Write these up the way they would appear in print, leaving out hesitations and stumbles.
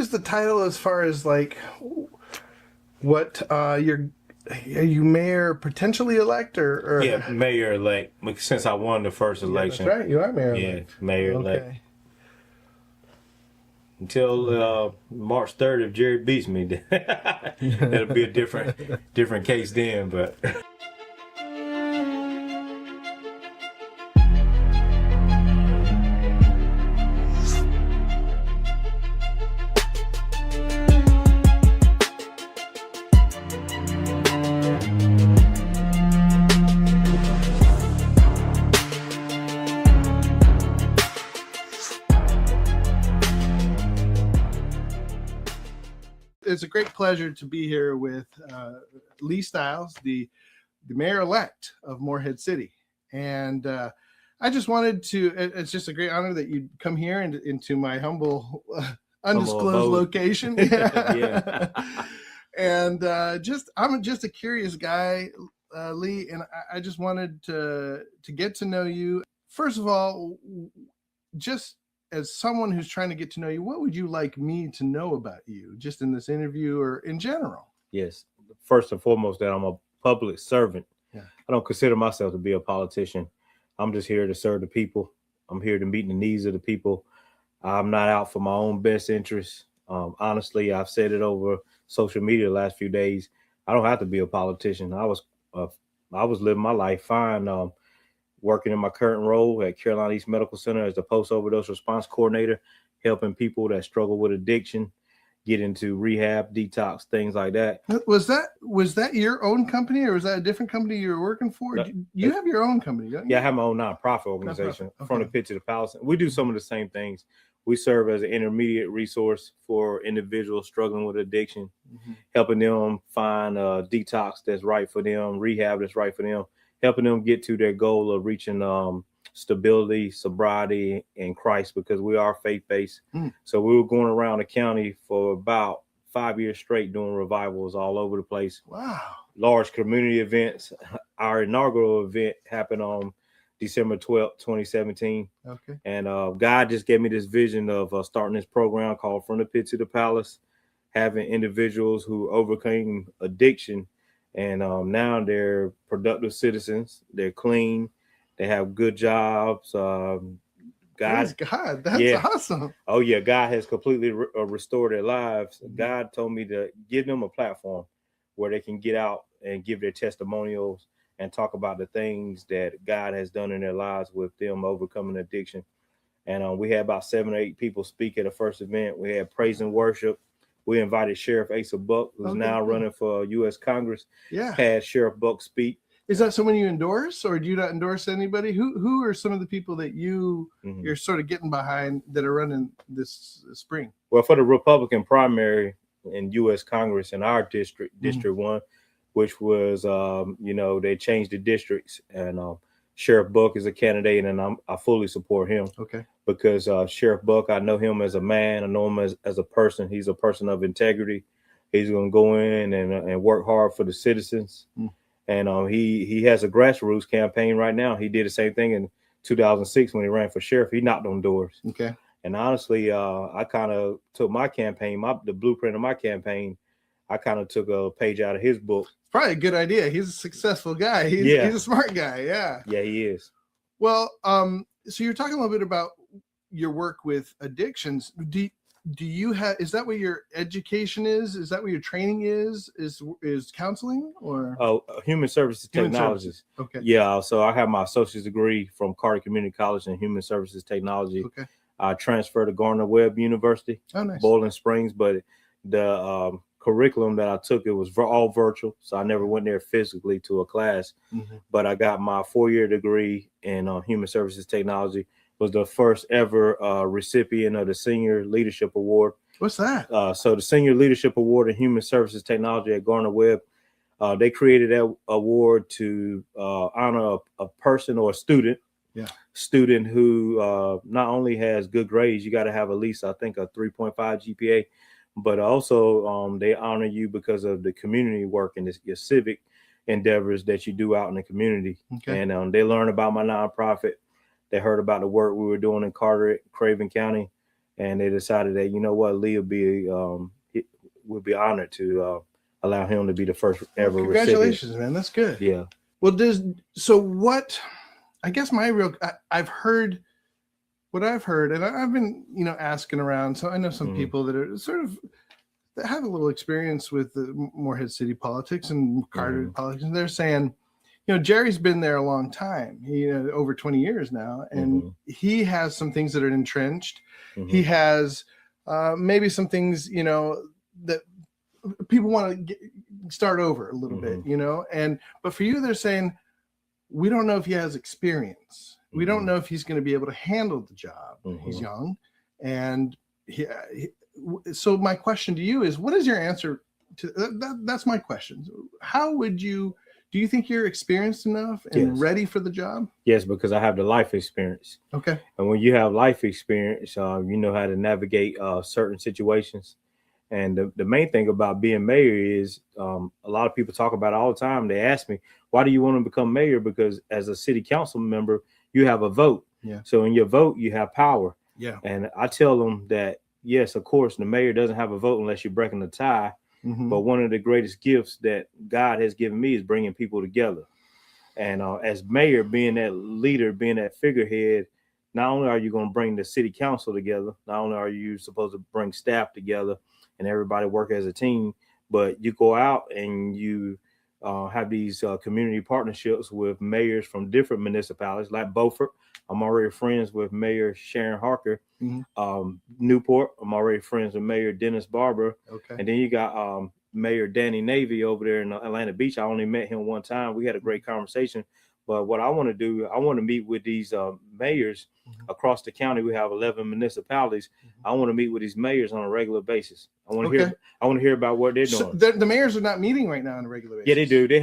is the title as far as like what are you mayor potentially elect or? Yeah, mayor elect. Since I won the first Yeah, that's election. right. You are mayor Yeah, elect. mayor elect. Okay. Until March 3rd, if Jerry beats me, that'll be a different case then. But it's a great pleasure to be here with Lee Stiles, the mayor-elect of Morehead City. And I just wanted to, it's just a great honor that you'd come here into my humble, undisclosed location. Yeah. And I'm just a curious guy, Lee, and I just wanted to get to know you. First of all, just as someone who's trying to get to know you, what would you like me to know about you, just in this interview or in general? Yes, first and foremost, that I'm a public servant. Yeah. I don't consider myself to be a politician. I'm just here to serve the people. I'm here to meet the needs of the people. I'm not out for my own best interests. Honestly, I've said it over social media the last few days. I don't have to be a politician. I was living my life fine. Working in my current role at Carolina East Medical Center as the post-overdose response coordinator, helping people that struggle with addiction get into rehab, detox, things like that. Was that your own company, or was that a different company you were working for? No, you have your own company, don't you? Yeah, I have my own nonprofit organization, Okay. From the Pit to the Palace. We do some of the same things. We serve as an intermediate resource for individuals struggling with addiction, helping them find a detox that's right for them, rehab that's right for them, helping them get to their goal of reaching stability, sobriety in Christ, because we are faith-based. So we were going around the county for about 5 years straight doing revivals all over the place. Wow. Large community events. Our inaugural event happened on December 12th, 2017. Okay. And God just gave me this vision of starting this program called From the Pit to the Palace, having individuals who overcame addiction. And now they're productive citizens. They're clean. They have good jobs. Praise God, that's awesome. Oh, yeah. God has completely restored their lives. God told me to give them a platform where they can get out and give their testimonials and talk about the things that God has done in their lives with them overcoming addiction. And we had about 7 or 8 people speak at the first event. We had praise and worship. We invited Sheriff Asa Buck, who's now running for U.S. Congress. Yeah. Had Sheriff Buck speak. Is that someone you endorse, or do you not endorse anybody? Who are some of the people that you're sort of getting behind that are running this spring? Well, for the Republican primary in U.S. Congress in our district, District 1, which was, they changed the districts, and Sheriff Buck is a candidate, and I fully support him. Okay. Because Sheriff Buck, I know him as a man. I know him as a person. He's a person of integrity. He's going to go in and work hard for the citizens. And he has a grassroots campaign right now. He did the same thing in 2006 when he ran for sheriff. He knocked on doors. Okay. And honestly, I kind of took my campaign, the blueprint of my campaign. I kind of took a page out of his book. It's probably a good idea. He's a successful guy. He's a smart guy. Yeah. Yeah, he is. Well, so you're talking a little bit about your work with addictions. Do you have, is that what your education is? Is that what your training is counseling, or? Oh, human services technologies. Okay. Yeah. So I have my associate's degree from Carter Community College in human services technology. Okay. I transferred to Gardner-Webb University, Boiling Springs, but the curriculum that I took, it was all virtual. So I never went there physically to a class, but I got my 4-year degree in human services technology. Was the first ever recipient of the Senior Leadership Award. What's that? So the Senior Leadership Award in Human Services Technology at Gardner-Webb, they created that award to honor a person or a student who not only has good grades, you got to have at least, I think, a 3.5 GPA, but also they honor you because of the community work and your civic endeavors that you do out in the community. Okay. And they learn about my nonprofit. They heard about the work we were doing in Carter, Craven County, and they decided that, you know what, Lee would be honored to allow him to be the first Well, ever congratulations, recipient. man. That's good. Yeah. Well, so what? I guess I've heard what I've heard, and I've been asking around. So I know some people that are sort of that have a little experience with the Morehead City politics and Carter politics, and they're saying, Jerry's been there a long time. He over 20 years now, and he has some things that are entrenched. He has maybe some things that people want to start over a little bit, but for you, they're saying, we don't know if he has experience. We don't know if he's going to be able to handle the job. He's young, and so my question to you is, what is your answer to that? That's my question. How would you? Do you think you're experienced enough and ready for the job? Yes, because I have the life experience. Okay. And when you have life experience, you know how to navigate certain situations. And the main thing about being mayor is a lot of people talk about it all the time. They ask me, why do you want to become mayor? Because as a city council member, you have a vote. Yeah. So in your vote, you have power. Yeah. And I tell them that, yes, of course, the mayor doesn't have a vote unless you're breaking the tie. But one of the greatest gifts that God has given me is bringing people together. And as mayor, being that leader, being that figurehead, not only are you going to bring the city council together, not only are you supposed to bring staff together and everybody work as a team, but you go out and you have these community partnerships with mayors from different municipalities, like Beaufort. I'm already friends with Mayor Sharon Harker. Newport, I'm already friends with Mayor Dennis Barber. Okay. And then you got Mayor Danny Navy over there in Atlanta Beach. I only met him one time. We had a great conversation. But what I want to do, I want to meet with these mayors across the county. We have 11 municipalities. I want to meet with these mayors on a regular basis. I want to hear about what they're doing. So the mayors are not meeting right now on a regular basis. Yeah, they do. They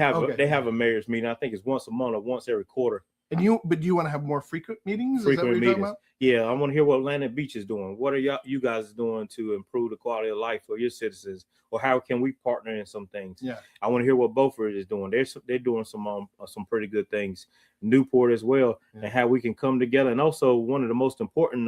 have a mayor's meeting. I think it's once a month or once every quarter. But do you want to have more frequent meetings? Frequent is that what you're meetings. Talking about? Yeah, I want to hear what Atlanta Beach is doing. What are you guys doing to improve the quality of life for your citizens, or how can we partner in some things? Yeah, I want to hear what Beaufort is doing. They're doing some pretty good things. Newport as well, and how we can come together. And also, one of the most important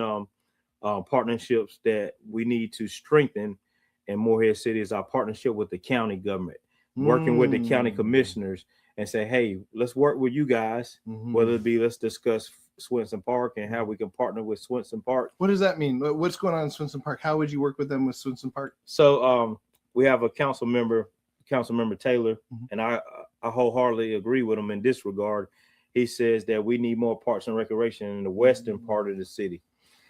partnerships that we need to strengthen in Morehead City is our partnership with the county government, working with the county commissioners and say, hey, let's work with you guys, whether it be let's discuss Swenson Park and how we can partner with Swenson Park. What does that mean? What's going on in Swenson Park? How would you work with them with Swenson Park? So we have a council member Taylor, and I wholeheartedly agree with him in this regard. He says that we need more parks and recreation in the western part of the city.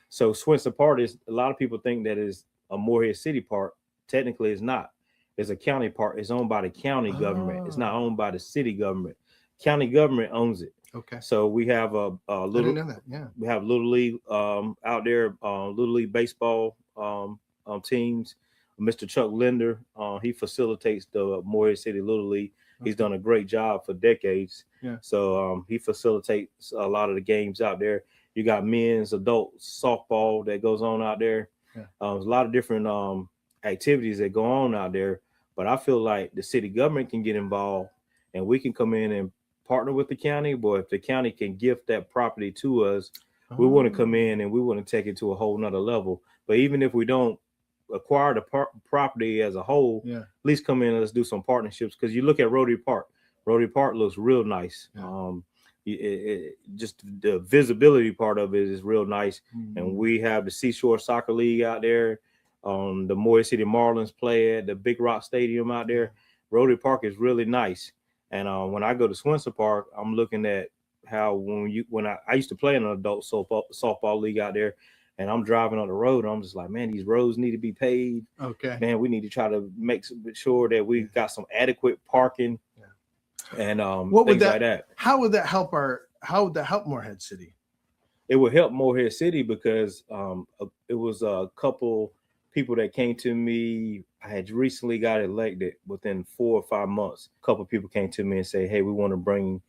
So Swenson Park is, a lot of people think that is a Morehead City park. Technically, it's not. It's a county park. It's owned by the county government. It's not owned by the city government. County government owns it. Okay. So we have a little. I didn't know that. Yeah. We have Little League out there, Little League baseball teams. Mr. Chuck Linder, he facilitates the Morehead City Little League. He's done a great job for decades. Yeah. So he facilitates a lot of the games out there. You got men's, adult softball that goes on out there. Yeah. There's a lot of different activities that go on out there. But I feel like the city government can get involved, and we can come in and partner with the county. But if the county can gift that property to us, we want to come in and we want to take it to a whole nother level. But even if we don't acquire the property as a whole, at least come in and let's do some partnerships. Because you look at Rotary Park. Rotary Park looks real nice. Just the visibility part of it is real nice. And we have the Seashore Soccer League out there. The Morehead City Marlins play at the Big Rock Stadium out there. Rotary Park is really nice. And when I go to Swenson Park, I'm looking at how when I used to play in an adult softball league out there, and I'm driving on the road, and I'm just like, man, these roads need to be paved. Okay. Man, we need to try to make sure that we've got some adequate parking. And things like that. How would that help Morehead City? It would help Morehead City because it was a couple people that came to me. I had recently got elected within 4 or 5 months. A couple of people came to me and say, hey, we want to bring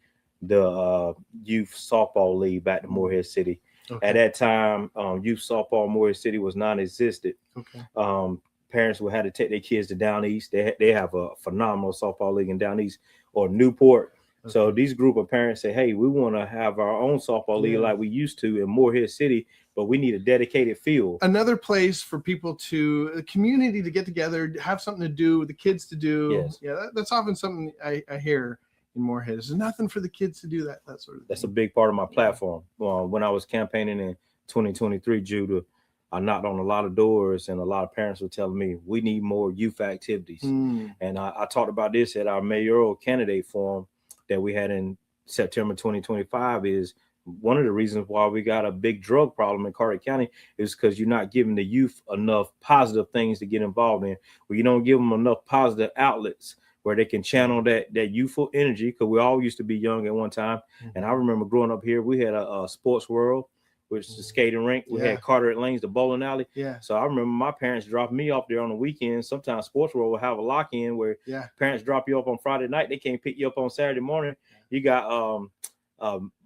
the youth softball league back to Morehead City. Okay. At that time, youth softball in Morehead City was non-existent. Okay. Parents would have to take their kids to Down East. They have a phenomenal softball league in Down East or Newport. So these group of parents say, hey, we want to have our own softball league like we used to in Morehead City, but we need a dedicated field. Another place for people to, a community to get together, have something to do, the kids to do. Yes. Yeah, that's often something I hear in Morehead. There's nothing for the kids to do, that sort of thing. That's a big part of my platform. When I was campaigning in 2023, Judah, I knocked on a lot of doors, and a lot of parents were telling me we need more youth activities. And I talked about this at our mayoral candidate forum that we had in September 2025. Is one of the reasons why we got a big drug problem in Carter County is because you're not giving the youth enough positive things to get involved in. Where you don't give them enough positive outlets where they can channel that youthful energy, because we all used to be young at one time. And I remember growing up here, we had a sports world, which is the skating rink. We had Carteret Lanes, the bowling alley. So I remember my parents dropped me off there on the weekend. Sometimes Sports World will have a lock-in where parents drop you up on Friday night. They can't pick you up on Saturday morning. You got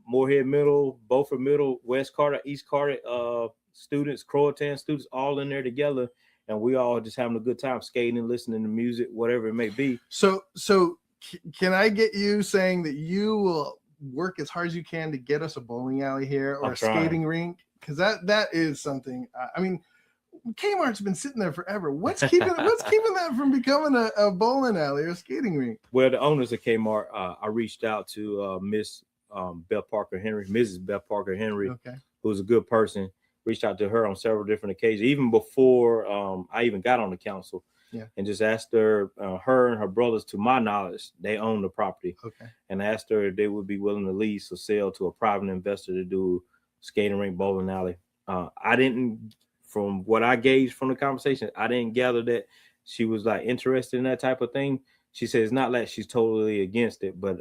Morehead Middle, Beaufort Middle, West Carter, East Carter students, Croatan students, all in there together. And we all just having a good time skating, listening to music, whatever it may be. So can I get you saying that you will work as hard as you can to get us a bowling alley here or a skating rink? Because that is something. I mean, Kmart's been sitting there forever. What's keeping that from becoming a bowling alley or a skating rink? Well, the owners of Kmart, I reached out to Mrs. Beth Parker Henry, who's a good person. Reached out to her on several different occasions, even before I even got on the council, and just asked her, her and her brothers, to my knowledge, they own the property, and asked her if they would be willing to lease or sell to a private investor to do skating rink, bowling alley. I didn't, from what I gauged from the conversation, I didn't gather that she was like interested in that type of thing. She said it's not like she's totally against it, but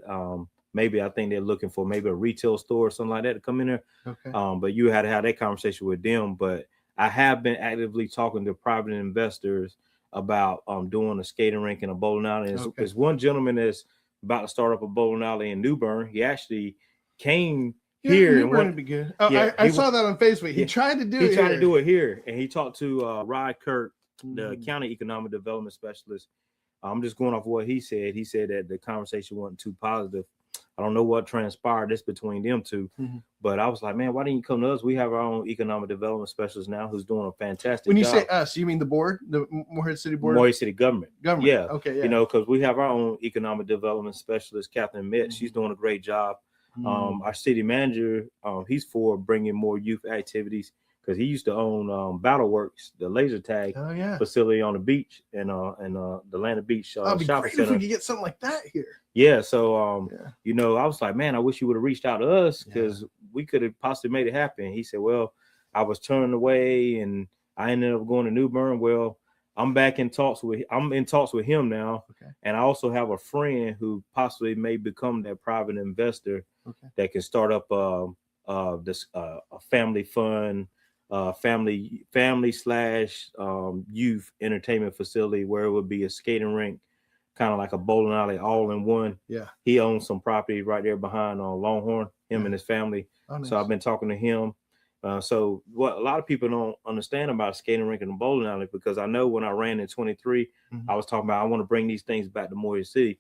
maybe I think they're looking for maybe a retail store or something like that to come in there. But you had to have that conversation with them. But I have been actively talking to private investors about doing a skating rink and a bowling alley. There's one gentleman that's about to start up a bowling alley in New Bern. He actually came here. New Bern would be good. I saw that on Facebook. He tried to do it. He tried to do it here, and he talked to Rod Kirk, the county economic development specialist. I'm just going off what he said. He said that the conversation wasn't too positive. I don't know what transpired this between them two, but I was like, man, why didn't you come to us? We have our own economic development specialist now who's doing a fantastic job. When you say us, you mean the board, the Morehead City Board? Morehead City government. Yeah. Okay. Yeah. You know, because we have our own economic development specialist, Catherine Metz. She's doing a great job. Our city manager, he's for bringing more youth activities, because he used to own Battle Works, the laser tag facility on the beach, and the Atlanta Beach It'd be shopping great center. if we could get something like that here. Yeah, so you know, I was like, man, I wish you would have reached out to us, because we could have possibly made it happen. He said, well, I was turned away, and I ended up going to New Bern. Well, I'm in talks with him now, and I also have a friend who possibly may become that private investor that can start up a family fund, family / youth entertainment facility, where it would be a skating rink, kind of like a bowling alley, all in one. He owns some property right there behind Longhorn, him and his family. Nice. So I've been talking to him. So what a lot of people don't understand about a skating rink and a bowling alley, because I know when I ran in 23, I was talking about I want to bring these things back to Morehead City.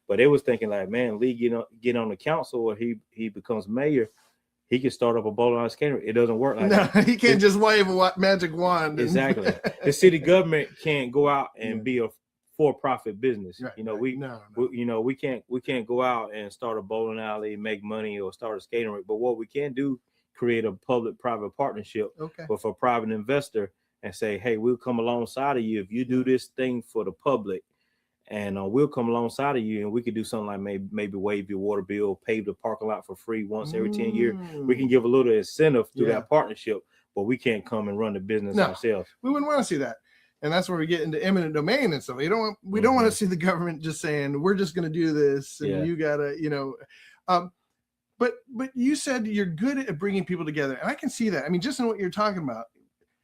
But they was thinking like, man, Lee get on the council, or he becomes mayor, he can start up a bowling alley skating rink. It doesn't work like that. He can't just wave a magic wand. Exactly. The city government can't go out and be a for-profit business. You know, we can't go out and start a bowling alley, make money, or start a skating rink. But what we can do, create a public-private partnership with a private investor and say, hey, we'll come alongside of you if you do this thing for the public, and we'll come alongside of you, and we could do something like maybe waive your water bill, pave the parking lot for free once every 10 years. We can give a little incentive through that partnership, but we can't come and run the business ourselves. We wouldn't want to see that. And that's where we get into eminent domain and stuff. We don't want to see the government just saying, we're just going to do this, and you gotta, but you said you're good at bringing people together, and I can see that. I mean, just in what you're talking about.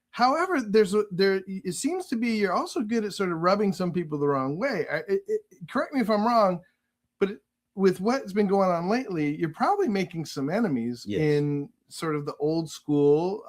However, it seems to be you're also good at sort of rubbing some people the wrong way. Correct me if I'm wrong, but with what's been going on lately, you're probably making some enemies in sort of the old school,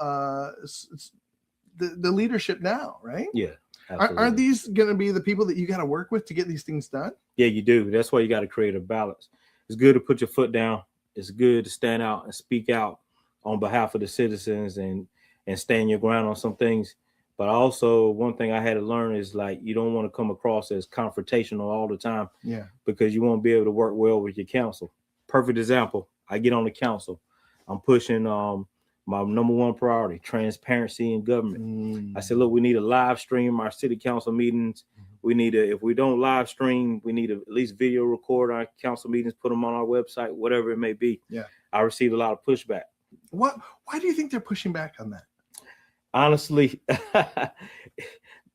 the leadership now, right? Yeah. Aren't these going to be the people that you got to work with to get these things done? Yeah, you do. That's why you got to create a balance. it's good to put your foot down. It's good to stand out and speak out on behalf of the citizens and stand your ground on some things. But also, one thing I had to learn is like you don't want to come across as confrontational all the time. Yeah. Because you won't be able to work well with your council. Perfect example. I get on the council. I'm pushing my number one priority, transparency in government. I said, look, we need to live stream our city council meetings. We need to, if we don't live stream, we need to at least video record our council meetings, put them on our website, whatever it may be. Yeah. I received a lot of pushback. Why do you think they're pushing back on that? Honestly,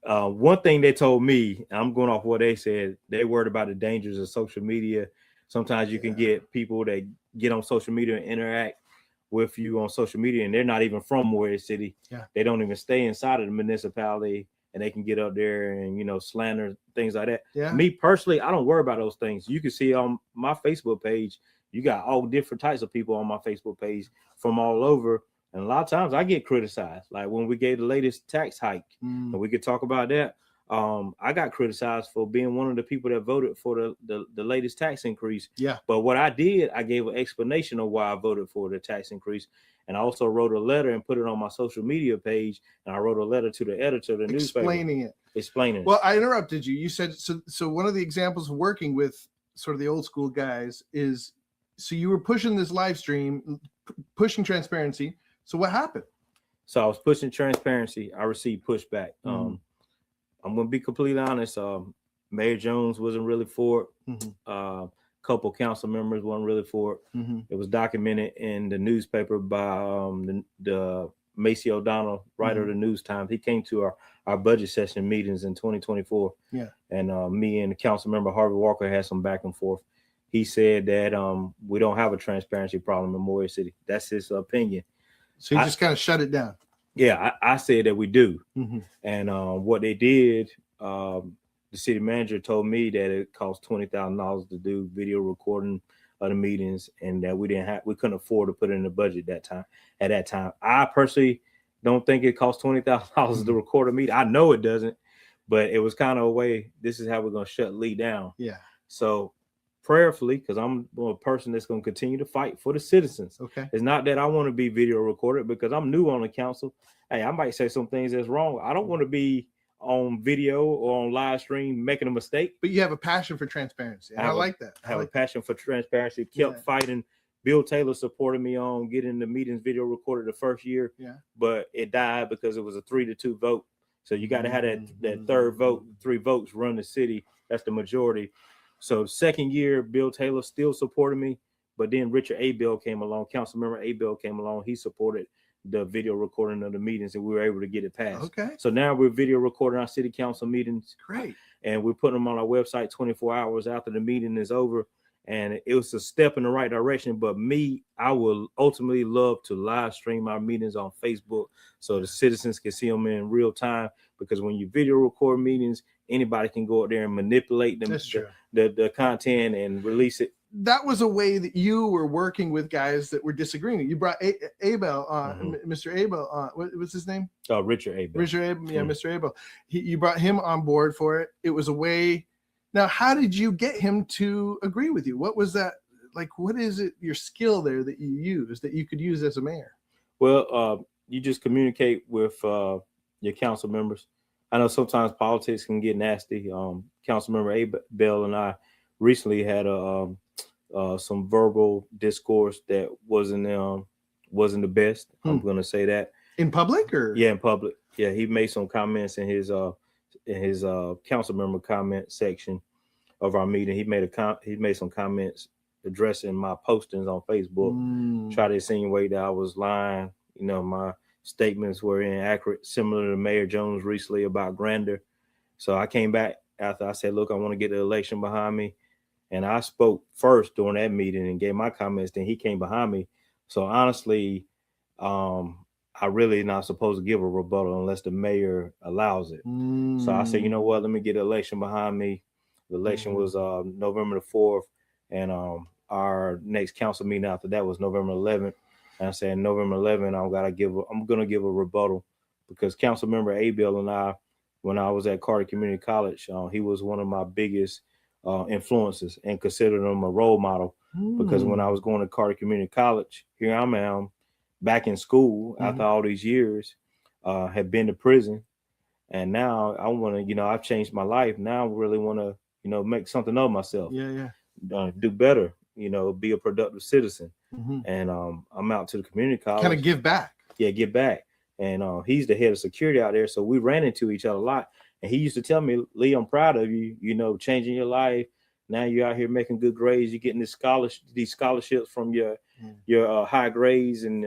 one thing they told me, I'm going off what they said, they worried about the dangers of social media. Sometimes you can get people that get on social media and interact with you on social media, and they're not even from Warrior City. Yeah. They don't even stay inside of the municipality, and they can get up there and, you know, slander, things like that. Yeah. Me personally, I don't worry about those things. You can see on my Facebook page, you got all different types of people on my Facebook page from all over. And a lot of times I get criticized. Like when we gave the latest tax hike, and we could talk about that. I got criticized for being one of the people that voted for the latest tax increase. Yeah. But what I did, I gave an explanation of why I voted for the tax increase. And I also wrote a letter and put it on my social media page. And I wrote a letter to the editor of the newspaper. Explaining. Well, I interrupted you. You said, so one of the examples of working with sort of the old school guys is, so you were pushing this live stream, pushing transparency. So what happened? So I was pushing transparency. I received pushback. I'm going to be completely honest. Mayor Jones wasn't really for it. A couple council members weren't really for it. It was documented in the newspaper by the Macy O'Donnell, writer of the News Times. He came to our budget session meetings in 2024. Yeah. And me and the council member Harvey Walker had some back and forth. He said that we don't have a transparency problem in Warrior City. That's his opinion. So you just kind of shut it down. Yeah, I said that we do. And what they did, the city manager told me that it cost $20,000 to do video recording of the meetings, and that we couldn't afford to put it in the budget at that time. I personally don't think it cost $20,000 to record a meeting. I know it doesn't, but it was kind of a way, this is how we're going to shut Lee down. Yeah. So prayerfully, because I'm a person that's going to continue to fight for the citizens. Okay. It's not that I want to be video recorded because I'm new on the council. Hey, I might say some things that's wrong. I don't want to be on video or on live stream making a mistake. But you have a passion for transparency. And I like that. I have a passion for transparency. Kept fighting. Bill Taylor supported me on getting the meetings video recorded the first year. Yeah. But it died because it was a 3-2 vote. So you got to have that third vote, 3 votes run the city. That's the majority. So second year, Bill Taylor still supported me, but then Richard Abel came along. Councilmember Abel came along. He supported the video recording of the meetings, and we were able to get it passed. Okay. So now we're video recording our city council meetings. Great. And we're putting them on our website 24 hours after the meeting is over. And it was a step in the right direction. But I will ultimately love to live stream our meetings on Facebook so the citizens can see them in real time. Because when you video record meetings, anybody can go out there and manipulate them, the content and release it. That was a way that you were working with guys that were disagreeing. You brought Abel on, Mr. Abel on. What was his name? Richard Abel. Richard Abel, yeah, Mr. Abel. You brought him on board for it. It was a way. Now, how did you get him to agree with you? What was that like? What is it? Your skill there that you use that you could use as a mayor? Well, you just communicate with your council members. I know sometimes politics can get nasty. Councilmember Abel and I recently had some verbal discourse that wasn't the best. I'm going to say that. In public, or in public. Yeah, he made some comments in his council member comment section of our meeting. He made some comments addressing my postings on Facebook. Try to insinuate that I was lying. You know, my statements were inaccurate, similar to Mayor Jones recently about Grander. So I came back after I said, look, I want to get the election behind me. And I spoke first during that meeting and gave my comments. Then he came behind me. So honestly, I really not supposed to give a rebuttal unless the mayor allows it. So I said, you know what, let me get the election behind me. The election was November the 4th. And our next council meeting after that was November 11th. And I said, November 11th, I'm going to give a rebuttal because Councilmember Abel and I, when I was at Carter Community College, he was one of my biggest influences and considered him a role model. because when I was going to Carter Community College, here I am back in school after all these years, had been to prison. And now I want to, I've changed my life. Now I really want to, make something of myself. Yeah. Do better, be a productive citizen. Mm-hmm. And I'm out to the community college. Kind of give back. Yeah, give back. And he's the head of security out there. So we ran into each other a lot. And he used to tell me, Lee, I'm proud of you, changing your life. Now you're out here making good grades. You're getting these scholarships from your high grades and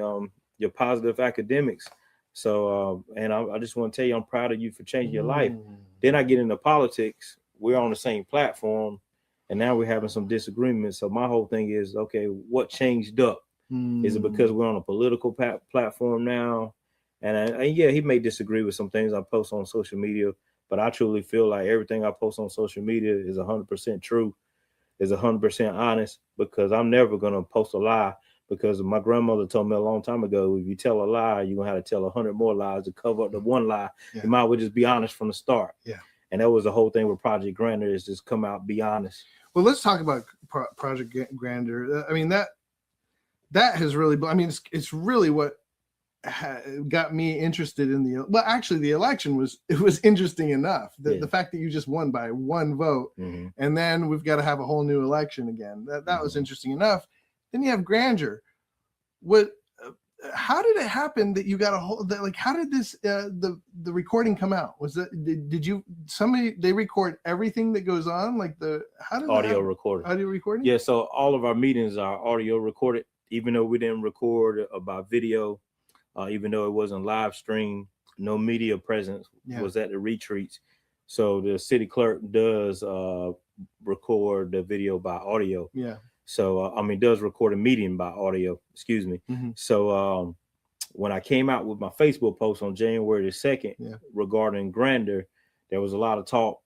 your positive academics. So, and I just want to tell you, I'm proud of you for changing your life. Then I get into politics. We're on the same platform, and now we're having some disagreements. So my whole thing is, okay, what changed up? Is it because we're on a political platform now? And yeah, he may disagree with some things I post on social media, but I truly feel like everything I post on social media is 100% true, is 100% honest, because I'm never going to post a lie. Because my grandmother told me a long time ago, if you tell a lie, you're going to have to tell 100 more lies to cover up the one lie. Yeah. You might as well just be honest from the start. Yeah. And that was the whole thing with Project Grandeur, is just come out, be honest. Well, let's talk about Project Grandeur. I mean, that has really, it's really what got me interested in the election was interesting enough. The fact that you just won by one vote, and then we've got to have a whole new election again. That was interesting enough. Then you have Grandeur. How did it happen that you got a whole? How did this the recording come out? Was that they record everything that goes on? How did audio recording? Audio recording? Yeah. So all of our meetings are audio recorded, even though we didn't record about video, even though it wasn't live stream. No media presence was at the retreats. So the city clerk does record the video by audio. Yeah. So, does record a meeting by audio, excuse me. So, when I came out with my Facebook post on January the 2nd regarding Grandeur, there was a lot of talk.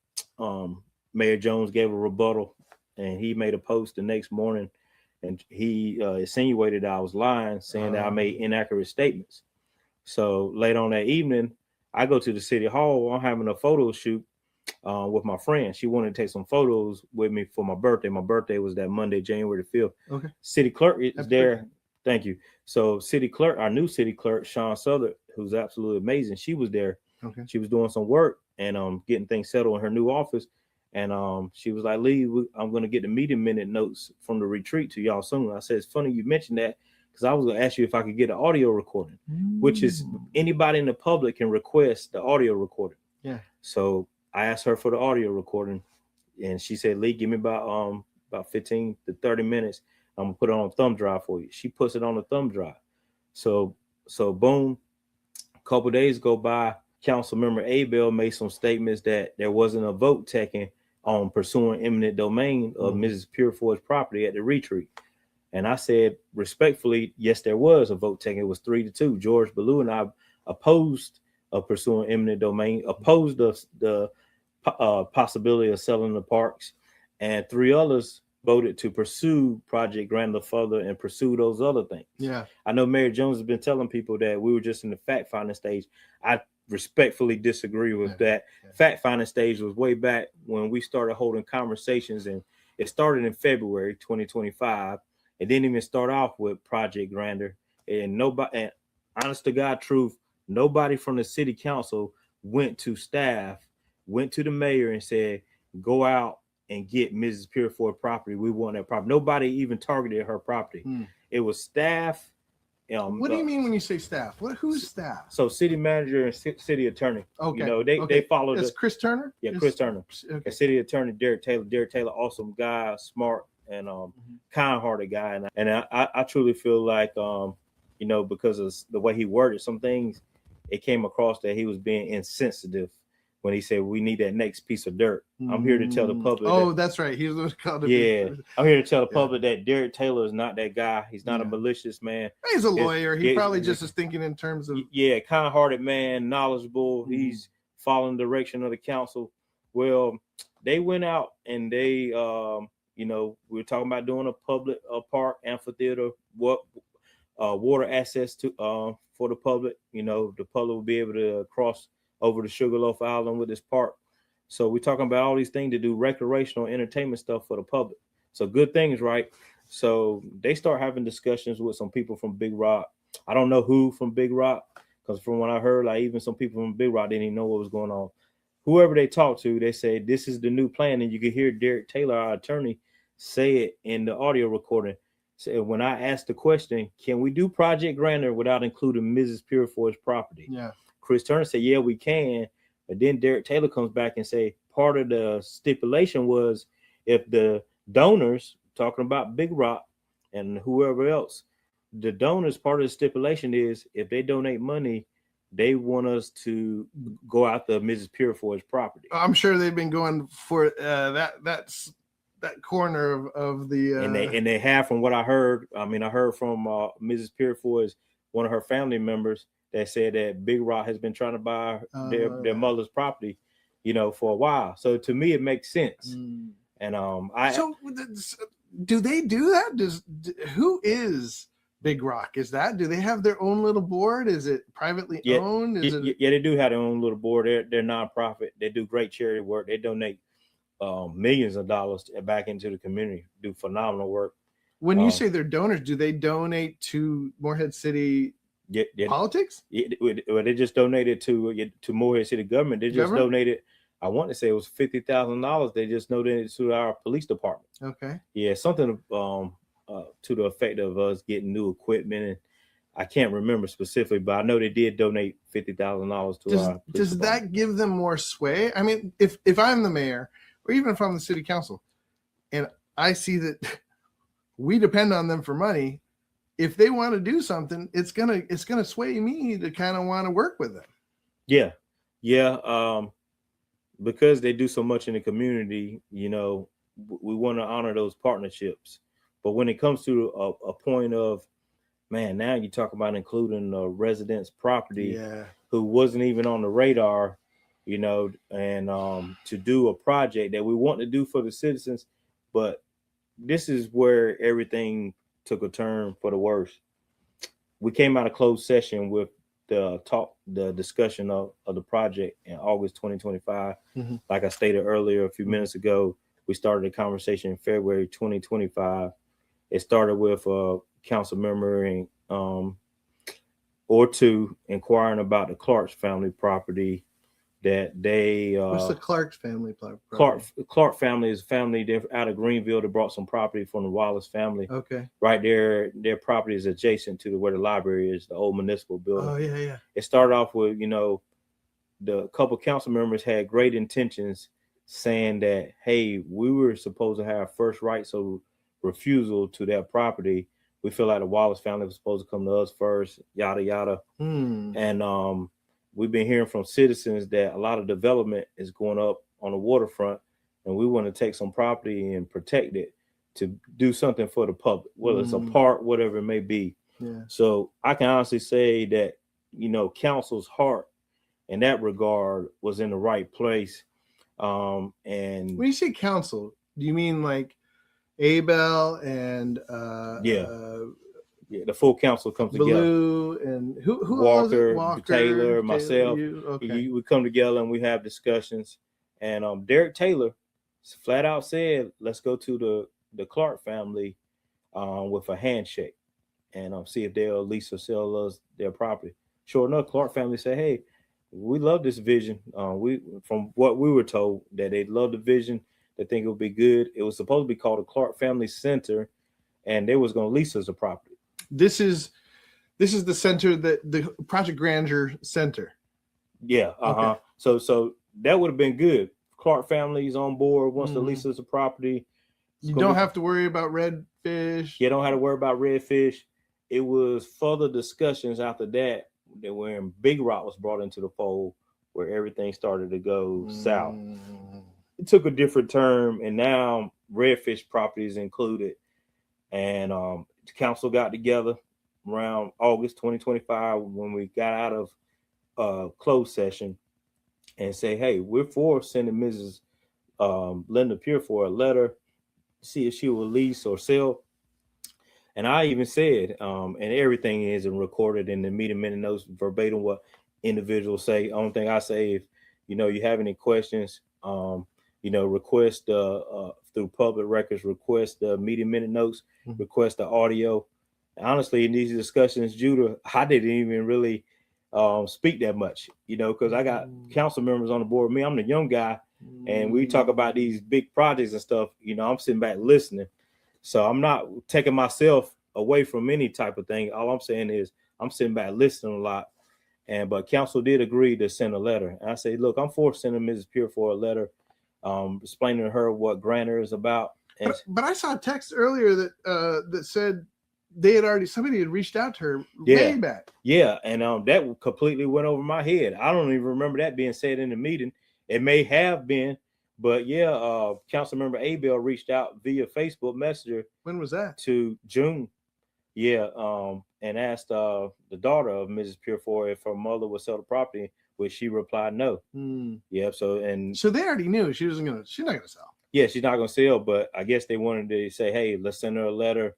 Mayor Jones gave a rebuttal, and he made a post the next morning, and he insinuated I was lying, saying that I made inaccurate statements. So late on that evening, I go to the city hall. I'm having a photo shoot with my friend. She wanted to take some photos with me for my birthday. My birthday was that Monday, January the 5th. Okay. City clerk is there. Thank you. So our new city clerk, Sean Southern, who's absolutely amazing. She was there. Okay. She was doing some work and getting things settled in her new office. And she was like, Lee, I'm going to get the meeting minute notes from the retreat to y'all soon. I said, it's funny you mentioned that, because I was going to ask you if I could get an audio recording, which is anybody in the public can request the audio recording. Yeah. So I asked her for the audio recording, and she said, Lee, give me about 15 to 30 minutes. I'm gonna put it on a thumb drive for you. She puts it on a thumb drive. So boom, a couple days go by, Council Member Abel made some statements that there wasn't a vote taken on pursuing eminent domain of Mrs. Purefoy's property at the retreat. And I said, respectfully, yes, there was a vote taken. It was 3-2. George Ballou and I opposed pursuing eminent domain, opposed the possibility of selling the parks, and 3 others voted to pursue Project Grandeur further and pursue those other things. Yeah, I know Mayor Jones has been telling people that we were just in the fact finding stage. I respectfully disagree with that. Yeah. Fact finding stage was way back when we started holding conversations, and it started in February 2025. It didn't even start off with Project Grandeur, and nobody, and honest to God truth, nobody from the city council went to staff, went to the mayor and said, go out and get Mrs. Purefoy property. We want that property. Nobody even targeted her property. It was staff. What do you mean when you say staff? Who's staff? So city manager and city attorney. Okay. They follow. It's Chris Turner? Yeah, Chris Turner. Okay. And city attorney Derek Taylor. Derek Taylor, awesome guy, smart and kind-hearted guy. And I truly feel like because of the way he worded some things, it came across that he was being insensitive when he said we need that next piece of dirt. I'm here to tell the public. That's right. He was called. Yeah, I'm here to tell the public that Derek Taylor is not that guy. He's not a malicious man. He's a lawyer. He probably just is thinking in terms of kind-hearted man, knowledgeable. He's following the direction of the council. Well, they went out and they, we were talking about doing a park, amphitheater, water access to for the public. The public will be able to cross over to Sugarloaf Island with this park. So we're talking about all these things to do recreational entertainment stuff for the public. So good things, right? So they start having discussions with some people from Big Rock. I don't know who from Big Rock, because from what I heard, like even some people from Big Rock didn't even know what was going on. Whoever they talked to, they said this is the new plan, and you could hear Derek Taylor, our attorney, say it in the audio recording. So when I asked the question, can we do Project Grander without including Mrs. Purefoy's property? Yeah. Chris Turner said, yeah, we can. But then Derek Taylor comes back and say part of the stipulation was if the donors, talking about Big Rock and whoever else, the donors, part of the stipulation is if they donate money, they want us to go after Mrs. Purefoy's property. I'm sure they've been going for that corner of the and they have, from what I heard. I mean, I heard from Mrs. Purefoy's one of her family members that said that Big Rock has been trying to buy their mother's property, for a while. So to me, it makes sense. And so do they do that? Who is Big Rock? Do they have their own little board? Is it privately owned? Yeah, they do have their own little board. They're nonprofit. They do great charity work. They donate millions of dollars back into the community. Do phenomenal work. When you say they're donors, do they donate to Morehead City politics? They just donated to Morehead City government. They just donated. I want to say it was $50,000. They just donated to our police department. Okay. Yeah, something to the effect of us getting new equipment, and I can't remember specifically, but I know they did donate $50,000 to our police department. Does that give them more sway? I mean, if I'm the mayor, or even if I'm the city council, and I see that we depend on them for money, if they want to do something, it's gonna sway me to kind of want to work with them. Yeah. Because they do so much in the community, we want to honor those partnerships. But when it comes to a point of, man, now you talk about including a resident's property who wasn't even on the radar, and to do a project that we want to do for the citizens. But this is where everything took a turn for the worse. We came out of closed session with the discussion of the project in August 2025. Mm-hmm. Like I stated earlier a few minutes ago, we started a conversation in February 2025. It started with a council member or two inquiring about the Clark's family property that they what's the Clark's family property? Clark family is a family out of Greenville that brought some property from the Wallace family. Okay. Right there, their property is adjacent to where the library is, the old municipal building. Oh yeah. It started off with, the couple council members had great intentions, saying that, hey, we were supposed to have first rights of refusal to that property. We feel like the Wallace family was supposed to come to us first, yada yada. And we've been hearing from citizens that a lot of development is going up on the waterfront, and we want to take some property and protect it to do something for the public, whether it's a park, whatever it may be. Yeah. So I can honestly say that, council's heart in that regard was in the right place. And when you say council, do you mean like Abel and the full council comes Blue together. And who Walker, Taylor, myself. We come together and we have discussions. And Derek Taylor flat out said, let's go to the Clark family with a handshake and see if they'll lease or sell us their property. Sure enough, Clark family said, hey, we love this vision. From what we were told, that they love the vision. They think it would be good. It was supposed to be called the Clark Family Center, and they was going to lease us a property. This is the center, the Project Grandeur Center. Yeah. Okay. So that would have been good. Clark family's on board, wants to lease us a property. You don't have to worry about redfish. You don't have to worry about redfish. It was further discussions after that when Big Rock was brought into the fold, where everything started to go south. It took a different turn, and now redfish property is included. And the council got together around August 2025 when we got out of closed session and say, hey, we're for sending Mrs. Linda Purefoy a letter, see if she will lease or sell. And I even said, and everything is recorded in the meeting minute notes verbatim what individuals say. Only thing I say, if you have any questions, request through public records, request the meeting minute notes, request the audio. Honestly, in these discussions, Judah, I didn't even really speak that much, because I got council members on the board. Me, I'm the young guy, and we talk about these big projects and stuff. I'm sitting back listening, so I'm not taking myself away from any type of thing. All I'm saying is I'm sitting back listening a lot. But council did agree to send a letter. And I say, look, I'm for sending Mrs. Purefoy a letter, explaining to her what Grantor is about. And but I saw a text earlier that said somebody had reached out to her way back. Yeah, and that completely went over my head. I don't even remember that being said in the meeting. It may have been, but council member Abel reached out via Facebook Messenger. When was that? To June. Yeah, and asked the daughter of Mrs. Purefoy if her mother would sell the property, which she replied no. Yeah, so they already knew she's not gonna sell. Yeah, she's not gonna sell, but I guess they wanted to say, hey, let's send her a letter,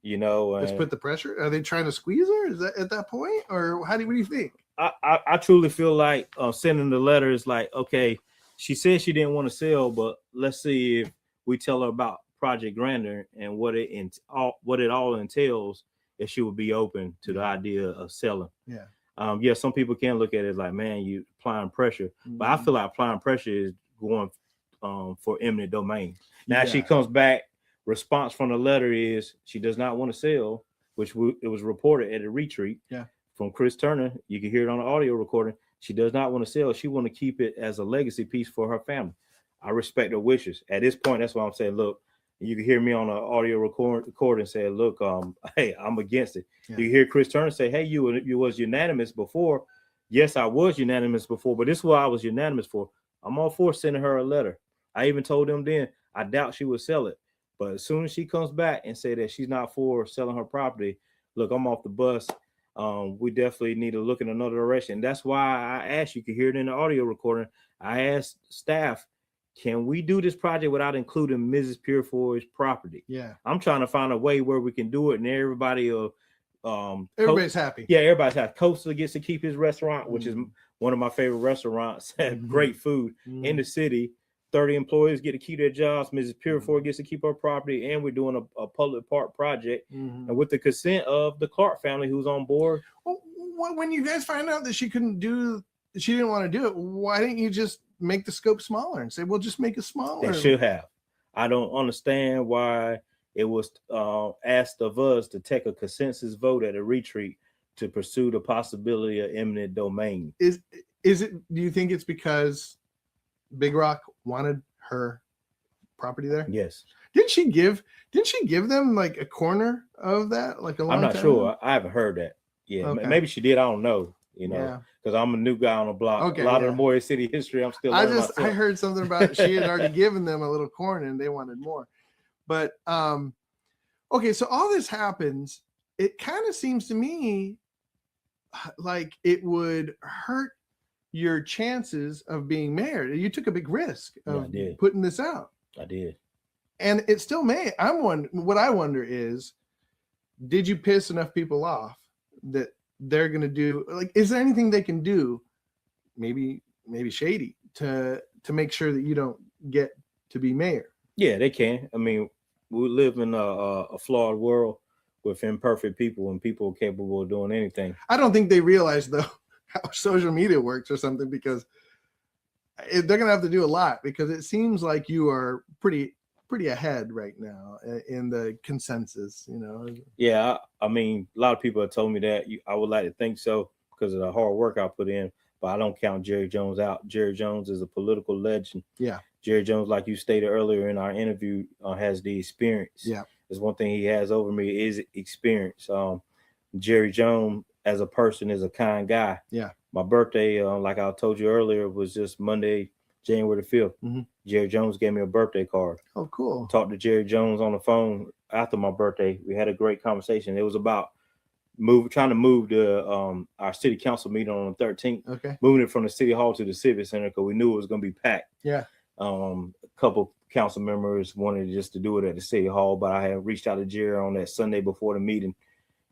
let's put the pressure. Are they trying to squeeze her? Is that at that point, or what do you think? I truly feel like sending the letter is like, okay, she said she didn't want to sell, but let's see if we tell her about Project Grantor and what it all entails, if she would be open to the idea of selling. Yeah. Some people can look at it like, man, you applying pressure, but I feel like applying pressure is going for eminent domain. Now she comes back. Response from the letter is she does not want to sell, which it was reported at a retreat. Yeah. From Chris Turner. You can hear it on the audio recording. She does not want to sell. She want to keep it as a legacy piece for her family. I respect her wishes. At this point, that's why I'm saying, look, you can hear me on the audio recording say, look, hey, I'm against it. Yeah. You hear Chris Turner say, hey, you was unanimous before. Yes, I was unanimous before, but this is what I was unanimous for. I'm all for sending her a letter. I even told them then, I doubt she would sell it. But as soon as she comes back and say that she's not for selling her property, look, I'm off the bus. We definitely need to look in another direction. That's why I asked, you can hear it in the audio recording. I asked staff, can we do this project without including Mrs. Purefoy's property? Yeah. I'm trying to find a way where we can do it and everybody will everybody's happy. Yeah, everybody's happy. Coastal gets to keep his restaurant, which is one of my favorite restaurants. Great food in the city. 30 employees get to keep their jobs. Mrs. Purefoy gets to keep her property, and we're doing a public park project, and with the consent of the Clark family, who's on board. Well, when you guys find out that she didn't want to do it, why didn't you just make the scope smaller and say, "Well, just make it smaller"? They should have. I don't understand why it was asked of us to take a consensus vote at a retreat to pursue the possibility of eminent domain. Is it? Do you think it's because Big Rock wanted her property there? Yes. Didn't she give them like a corner of that? Like a long I'm not time sure. ago? I haven't heard that. Yeah, Okay. Maybe she did. I don't know. Because I'm a new guy on the block. Okay, a lot of the Moyer City history, I'm still. I heard something about she had already given them a little corner and they wanted more. But okay, so all this happens. It kind of seems to me like it would hurt your chances of being mayor. You took a big risk of putting this out. I did. And it still may. What I wonder is, did you piss enough people off that they're going to do, like, is there anything they can do, maybe shady, to make sure that you don't get to be mayor? Yeah, they can. I mean, we live in a flawed world with imperfect people and people capable of doing anything. I don't think they realize, though, how social media works or something, because they're going to have to do a lot, because it seems like you are pretty ahead right now in the consensus, Yeah, I mean, a lot of people have told me that. I would like to think so because of the hard work I put in, but I don't count Jerry Jones out. Jerry Jones is a political legend. Yeah. Jerry Jones, like you stated earlier in our interview, has the experience. Yeah. There's one thing he has over me is experience. Jerry Jones as a person is a kind guy. Yeah. My birthday, like I told you earlier, was just Monday, January the 5th. Mm-hmm. Jerry Jones gave me a birthday card. Oh, cool. Talked to Jerry Jones on the phone after my birthday. We had a great conversation. It was about trying to move our city council meeting on the 13th. Okay. Moving it from the city hall to the civic center because we knew it was going to be packed. Yeah. A couple council members wanted just to do it at the city hall, but I had reached out to Jerry on that Sunday before the meeting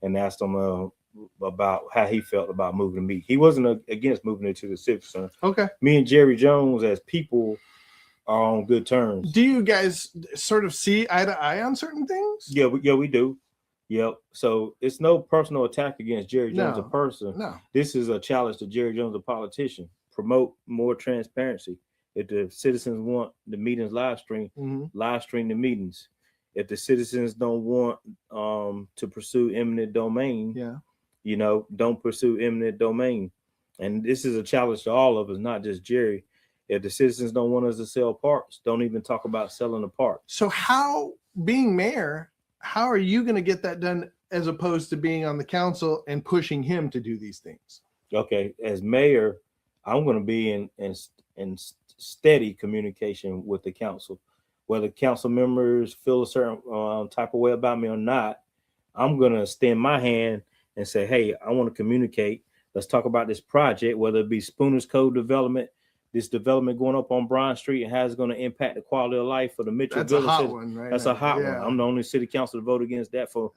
and asked him about how he felt about moving the meeting. He wasn't against moving it to the civic center. Okay. Me and Jerry Jones as people are on good terms. Do you guys sort of see eye to eye on certain things? Yeah, we do. Yep. So it's no personal attack against Jerry Jones, a No. person. No. This is a challenge to Jerry Jones, a politician. Promote more transparency. If the citizens want the meetings live stream, live stream the meetings. If the citizens don't want to pursue eminent domain, don't pursue eminent domain. And this is a challenge to all of us, not just Jerry. If the citizens don't want us to sell parks, don't even talk about selling the park. So how, being mayor, how are you going to get that done as opposed to being on the council and pushing him to do these things? Okay, as mayor, I'm going to be in steady communication with the council. Whether council members feel a certain type of way about me or not, I'm going to extend my hand and say, hey, I want to communicate. Let's talk about this project, whether it be Spooner's Code development, this development going up on Bryan Street, and how it's going to impact the quality of life for the Mitchell Village. That's a hot one, right? That's a hot one. I'm the only city council to vote against that for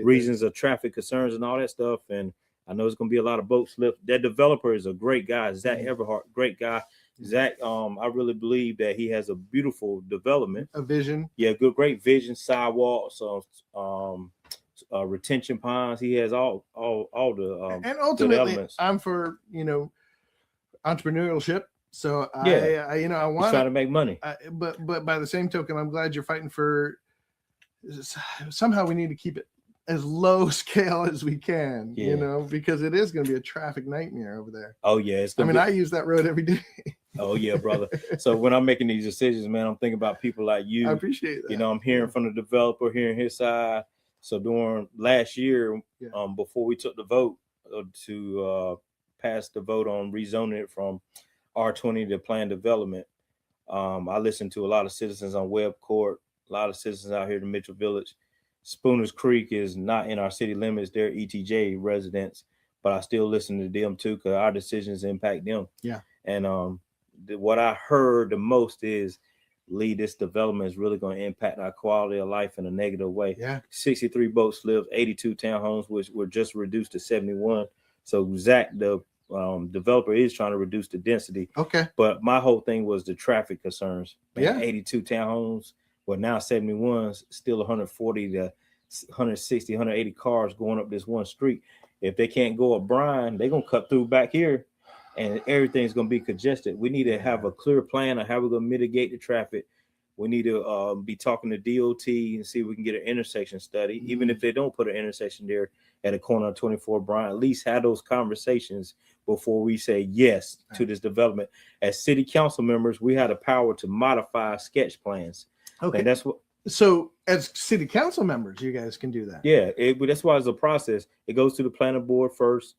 reasons of traffic concerns and all that stuff. And I know it's going to be a lot of boat slips. That developer is a great guy. Zach Everhart, great guy. Zach, I really believe that he has a beautiful development. A vision. Yeah, great vision, sidewalks, retention ponds. He has all the and ultimately, I'm for entrepreneurship. So I want trying to make money. But by the same token, I'm glad you're fighting for. Somehow we need to keep it as low scale as we can, because it is going to be a traffic nightmare over there. Oh yeah, I use that road every day. Oh yeah, brother. So when I'm making these decisions, man, I'm thinking about people like you. I appreciate that. I'm hearing from the developer, hearing his side. So during last year, before we took the vote to pass the vote on rezoning it from R20 to planned development, I listened to a lot of citizens on Webb Court, a lot of citizens out here in Mitchell Village. Spooner's Creek is not in our city limits. They're ETJ residents, but I still listen to them too because our decisions impact them. Yeah. And what I heard the most is, Lee, this development is really going to impact our quality of life in a negative way. Yeah. 63 boat slips, 82 townhomes, which were just reduced to 71. So Zach, the developer, is trying to reduce the density. Okay. But my whole thing was the traffic concerns. Man, 82 townhomes, well, now 71, still 140 to 160, 180 cars going up this one street. If they can't go up Bryan, they're going to cut through back here and everything's going to be congested. We need to have a clear plan of how we're going to mitigate the traffic. We need to be talking to DOT and see if we can get an intersection study. Even if they don't put an intersection there at a corner of 24 Bryan, at least have those conversations before we say yes to this development. As city council members, we have the power to modify sketch plans. Okay. And that's what. So as city council members, you guys can do that. Yeah, that's why it's a process. It goes to the planning board first.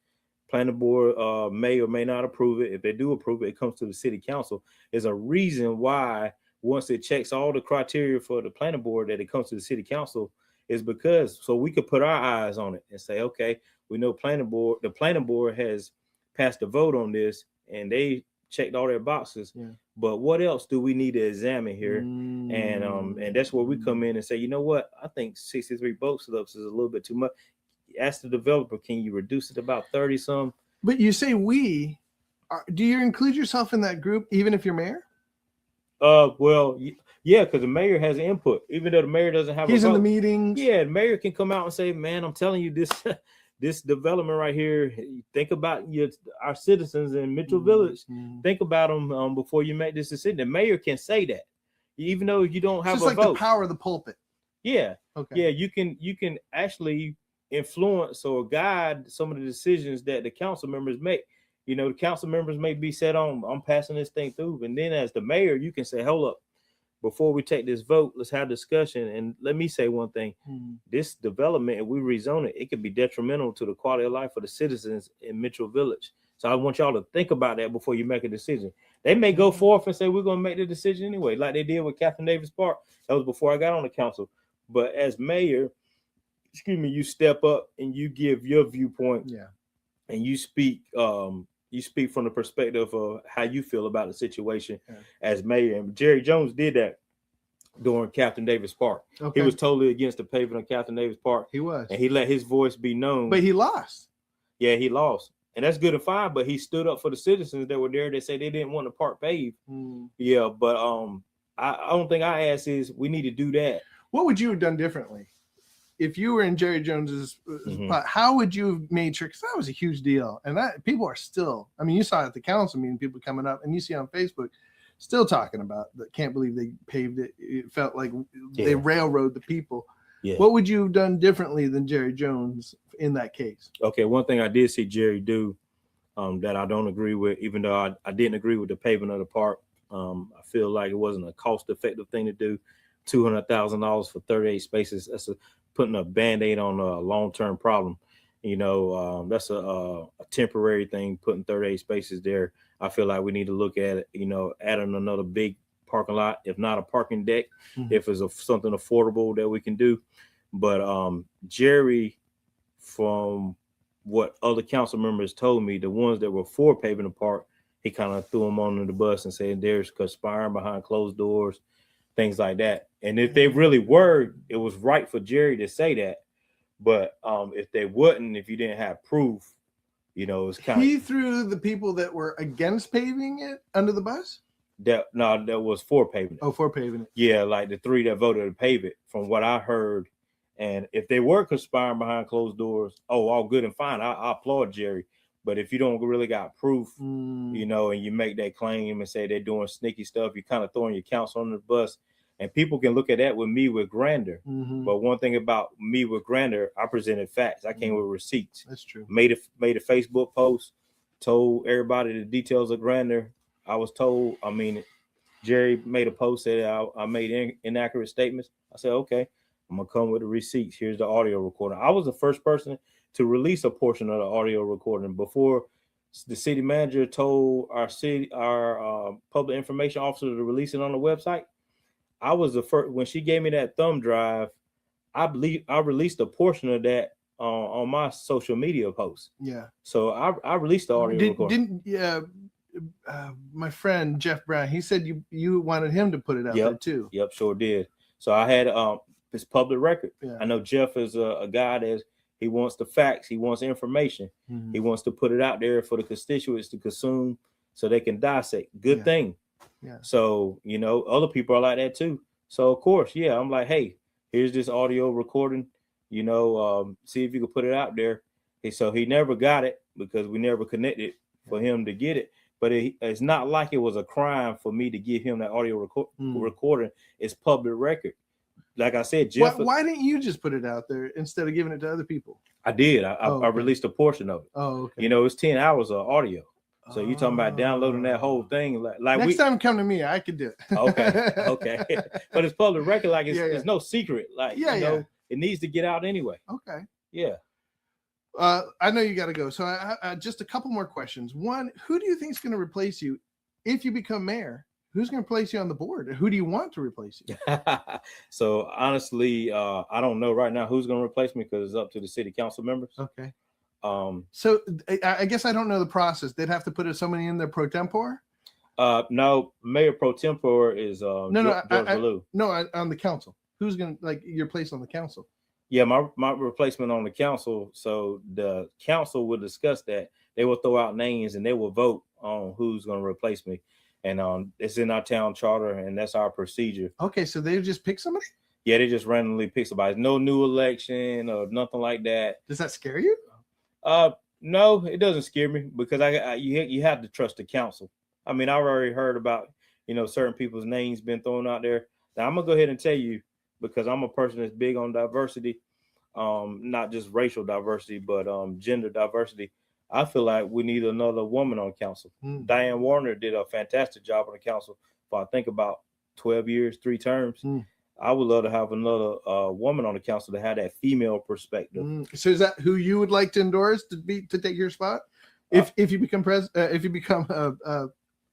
Planning board may or may not approve it. If they do approve it, it comes to the city council. There's a reason why once it checks all the criteria for the planning board that it comes to the city council is because so we could put our eyes on it and say, okay, we know the planning board has passed a vote on this and they checked all their boxes. Yeah. But what else do we need to examine here? And that's where we come in and say, you know what? I think 63 boat slips is a little bit too much. Ask the developer, can you reduce it about 30 some? But you say do you include yourself in that group even if you're mayor? Well, yeah, because the mayor has input, even though the mayor doesn't have He's a vote. In the meetings. Yeah, the mayor can come out and say, man, I'm telling you this development right here, think about our citizens in Mitchell Village. Think about them before you make this decision. The mayor can say that, even though you don't have it's a like vote. The power of the pulpit. Yeah. Okay. Yeah, you can actually influence or guide some of the decisions that the council members make. The council members may be set on, I'm passing this thing through. And then as the mayor, you can say, hold up, before we take this vote, let's have discussion. And let me say one thing, this development, if we rezone it could be detrimental to the quality of life for the citizens in Mitchell Village. So I want y'all to think about that before you make a decision. They may go forth and say, we're going to make the decision anyway, like they did with Captain Davis Park. That was before I got on the council. But as mayor, you step up and you give your viewpoint. Yeah. And you speak from the perspective of how you feel about the situation as mayor. And Jerry Jones did that during Captain Davis Park. Okay. He was totally against the paving on Captain Davis Park. He was. And he let his voice be known. But he lost. Yeah, he lost. And that's good and fine, but he stood up for the citizens that were there that say they didn't want the park paved. Yeah, but I don't think I asked is we need to do that. What would you have done differently if you were in Jerry Jones's spot? How would you have made sure? Because that was a huge deal, and that people are still. I mean, you saw at the council meeting people coming up, and you see on Facebook still talking about that. Can't believe they paved it. It felt like they railroad the people. Yeah. What would you have done differently than Jerry Jones in that case? Okay, one thing I did see Jerry do that I don't agree with, even though I didn't agree with the paving of the park. I feel like it wasn't a cost-effective thing to do. $200,000 for 38 spaces. That's putting a Band-Aid on a long-term problem. You know, that's a temporary thing, putting 38 spaces there. I feel like we need to look at it, you know, adding another big parking lot, if not a parking deck, if it's something affordable that we can do. But Jerry, from what other council members told me, the ones that were for paving the park, he kind of threw them under the bus and said there's conspiring behind closed doors, things like that. And if they really were, it was right for Jerry to say that. But if they wouldn't, if you didn't have proof, you know, it's kind of. He threw the people that were against paving it under the bus? That was for paving it. Oh, for paving it. Yeah, like the 3 that voted to pave it, from what I heard. And if they were conspiring behind closed doors, all good and fine. I applaud Jerry. But if you don't really got proof, you know, and you make that claim and say they're doing sneaky stuff, you're kind of throwing your council under the bus. And people can look at that with me with Grander. But one thing about me with Grander, I presented facts. I came with receipts. That's true. Made a Facebook post, told everybody the details of Grander. I was told, I mean, Jerry made a post, said I made inaccurate statements. I said, okay, I'm going to come with the receipts. Here's the audio recording. I was the first person to release a portion of the audio recording before the city manager told our public information officer to release it on the website. I was the first. When she gave me that thumb drive, I believe I released a portion of that on my social media post. Yeah. So I released the audio recording. My friend Jeff Brown, he said you wanted him to put it out there too. Yep, sure did. So I had it's public record. Yeah. I know Jeff is a guy that he wants the facts, he wants information, he wants to put it out there for the constituents to consume so they can dissect. Good thing. Yeah. So, you know, other people are like that too. So of course, I'm like, hey, here's this audio recording, you know, see if you can put it out there. And so he never got it because we never connected for him to get it. But it's not like it was a crime for me to give him that audio recording. It's public record. Like I said, Jeff. Why didn't you just put it out there instead of giving it to other people? I did. I released a portion of it. Oh, okay. You know, it's 10 hours of audio. So you're talking about downloading that whole thing. Like next time come to me, I could do it. Okay. But it's public record. Like it's no secret. Like, it needs to get out anyway. Okay. Yeah. I know you got to go. So I just a couple more questions. One, who do you think is going to replace you if you become mayor? Who's going to replace you on the board? Who do you want to replace you? So honestly, I don't know right now who's going to replace me because it's up to the city council members. Okay. So I guess I don't know the process. They'd have to put somebody in there pro tempore. No, Mayor pro tempore is George Ballou. No, on the council. Who's going to your place on the council? Yeah, my replacement on the council. So the council will discuss that. They will throw out names and they will vote on who's going to replace me. And it's in our town charter, and that's our procedure. Okay, so they just pick somebody? Yeah, they just randomly pick somebody. No new election or nothing like that. Does that scare you? No, it doesn't scare me because you have to trust the council. I mean, I've already heard about certain people's names been thrown out there. Now I'm gonna go ahead and tell you, because I'm a person that's big on diversity, not just racial diversity, but gender diversity. I feel like we need another woman on council. Diane Warner did a fantastic job on the council for I think about 12 years, 3 terms. I would love to have another woman on the council to have that female perspective. So is that who you would like to endorse to take your spot if you become if you become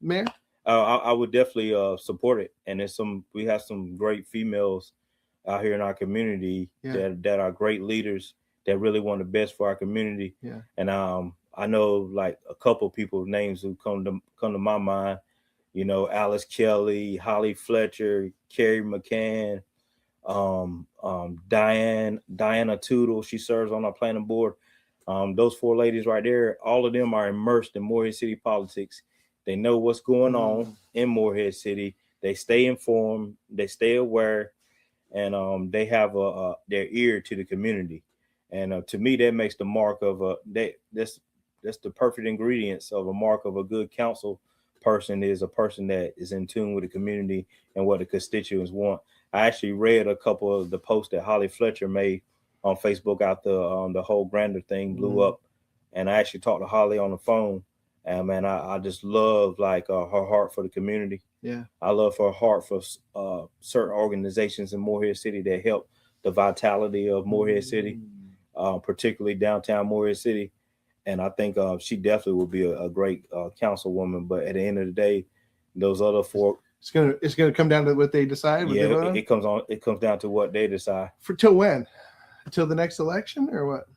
mayor? I would definitely support it. And we have some great females out here in our community that are great leaders that really want the best for our community. Yeah. And I know like a couple people's names who come to my mind. Alice Kelly, Holly Fletcher, Carrie McCann, Diana Tootle. She serves on our planning board. Those 4 ladies right there, all of them are immersed in Morehead City politics. They know what's going on in Morehead City. they stay informed, they stay aware, and they have their ear to the community. And to me, that makes the mark of that's the perfect ingredients of a mark of a good council person is a person that is in tune with the community and what the constituents want. I actually read a couple of the posts that Holly Fletcher made on Facebook after the whole Grander thing blew up, and I actually talked to Holly on the phone. And man, I just love like her heart for the community. Yeah, I love her heart for certain organizations in Morehead City that help the vitality of Morehead City, particularly downtown Morehead City. And I think she definitely would be a great councilwoman. But at the end of the day, those other four, it's gonna come down to what they decide. Yeah, it comes down to what they decide. For till when? Until the next election or what?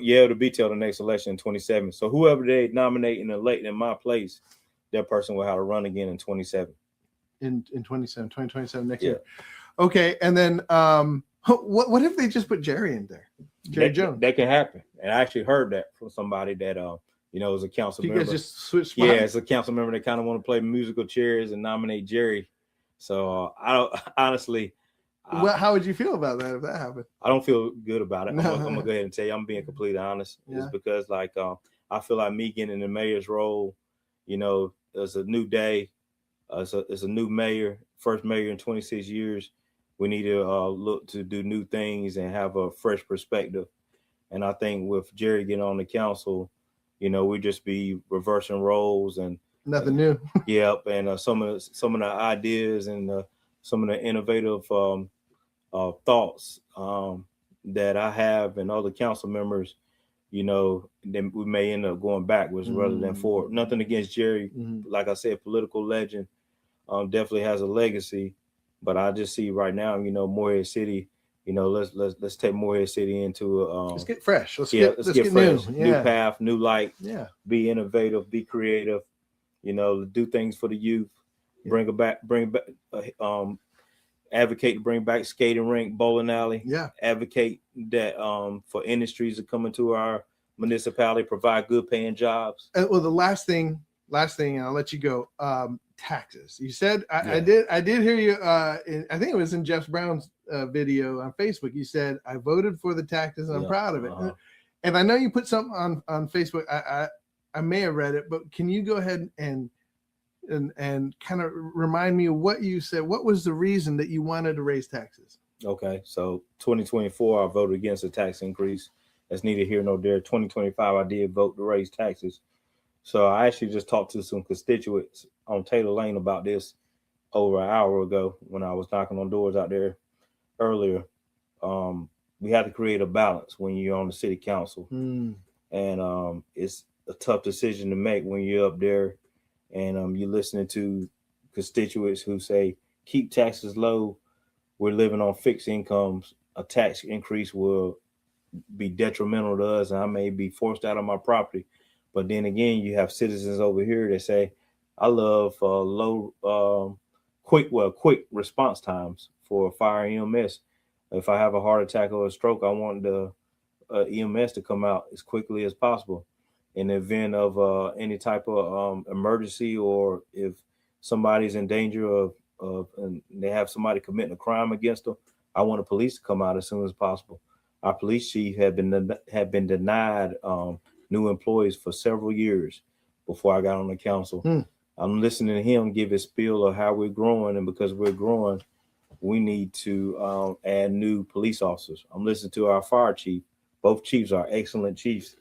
Yeah, it'll be till the next election in 27. So whoever they nominate and elect in my place, that person will have to run again in 27. In 2027 next year. Okay, and then what if they just put Jerry in there? Jerry Jones. That can happen. And I actually heard that from somebody that is a council member. You guys just switch spots? Yeah, it's a council member that kind of want to play musical chairs and nominate Jerry. So I don't honestly. Well, how would you feel about that if that happened? I don't feel good about it. I'm gonna go ahead and tell you, I'm being completely honest. It's because like I feel like me getting in the mayor's role, it's a new day. It's a new mayor, first mayor in 26 years. We need to look to do new things and have a fresh perspective. And I think with Jerry getting on the council, we just be reversing roles and nothing new. Yep, and some of the ideas and some of the innovative thoughts that I have and other council members, then we may end up going backwards rather than forward. Nothing against Jerry, like I said, political legend, definitely has a legacy. But I just see right now, Morehead City, let's take Morehead City into let's get fresh. Let's get fresh, new path, new light. Yeah, be innovative, be creative. Do things for the youth. Bring back. Advocate to bring back skating rink, bowling alley. Yeah. Advocate that for industries to come into our municipality, provide good paying jobs. Well, the last thing, and I'll let you go. Taxes. You said I did hear you. I think it was in Jeff Brown's video on Facebook. You said I voted for the taxes and I'm proud of it. And I know you put something on Facebook. I may have read it, but can you go ahead and kind of remind me of what you said? What was the reason that you wanted to raise taxes? Okay, so 2024, I voted against a tax increase. That's neither here nor there. 2025, I did vote to raise taxes. So I actually just talked to some constituents on Taylor Lane about this over an hour ago when I was knocking on doors out there earlier. We have to create a balance when you're on the city council. And it's a tough decision to make when you're up there and you're listening to constituents who say, keep taxes low. We're living on fixed incomes. A tax increase will be detrimental to us, and I may be forced out of my property. But then again, you have citizens over here that say, I love quick response times for fire EMS. If I have a heart attack or a stroke, I want the EMS to come out as quickly as possible. In the event of any type of emergency, or if somebody's in danger of and they have somebody committing a crime against them, I want the police to come out as soon as possible. Our police chief had been denied new employees for several years before I got on the council. I'm listening to him give his spiel of how we're growing, and because we're growing, we need to add new police officers. I'm listening to our fire chief. Both chiefs are excellent chiefs.